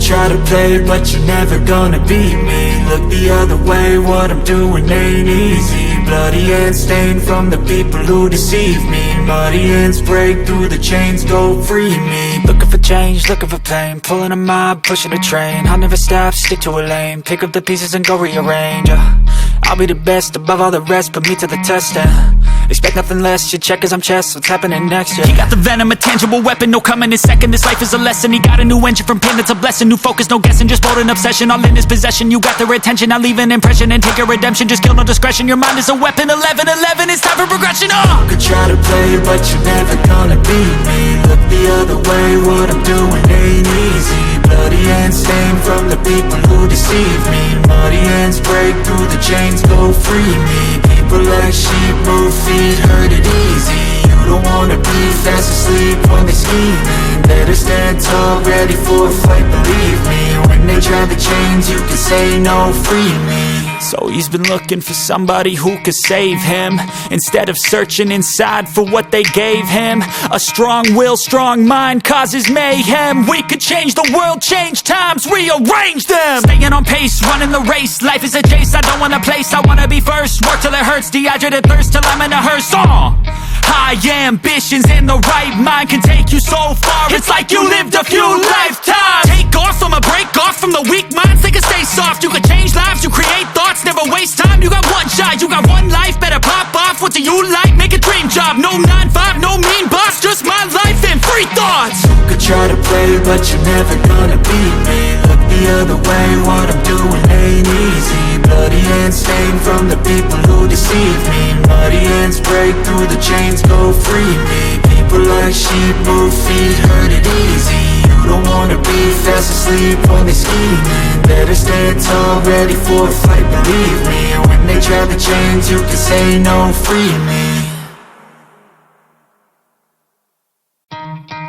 try to play, but you're never gonna beat me. Look the other way, what I'm doing ain't easy. Bloody hands stained from the people who deceive me. Muddy hands break through the chains, go free me. Looking for change, looking for pain, pulling a mob, pushing a train. I'll never stop, stick to a lane, pick up the pieces and go rearrange. I'll be the best above all the rest, put me to the test and expect nothing less, your check is I'm chess, what's happening next, yeah. He got the venom, a tangible weapon, no coming in second. This life is a lesson, he got a new engine from pain, that's a blessing. New focus, no guessing, just bold and obsession, all in his possession. You got their attention, I'll leave an impression and take your redemption. Just kill, no discretion, your mind is a weapon. 11-11, it's time for progression, You could try to play, but you're never gonna beat me. Look the other way, what I'm doing ain't easy. Bloody hands stained from the people who deceive me. Muddy hands break through the chains, go free me. People like sheep move feet, hurt it easy. You don't wanna be fast asleep when they scheming. Better stand tall, ready for a fight, believe me. When they try the chains, you can say no, free me. So he's been looking for somebody who could save him, instead of searching inside for what they gave him. A strong will, strong mind causes mayhem. We could change the world, change times, rearrange them. Staying on pace, running the race. Life is a chase, I don't want a place, I wanna be first. Work till it hurts, dehydrated thirst till I'm in a hearse. High ambitions in the right mind can take you so far. It's like you lived a few lifetimes. Take off, I'ma break off from the weak minds. They can stay soft, you can change lives, you create thoughts, never waste time. You got one shot, you got one life, better pop off. What do you like? Make a dream job. No 9-5, no mean boss, just my life and free thoughts. You could try to play, but you're never gonna beat me. Look the other way, what I'm doing ain't easy. Bloody hands stained from the people who deceive me. Muddy hands break through the chains, go free me. People like sheep move feet, hurt it easy. You don't wanna be fast asleep when they scheming. Better stand tall, ready for a fight, believe me. When they try the chains, you can say no, free me.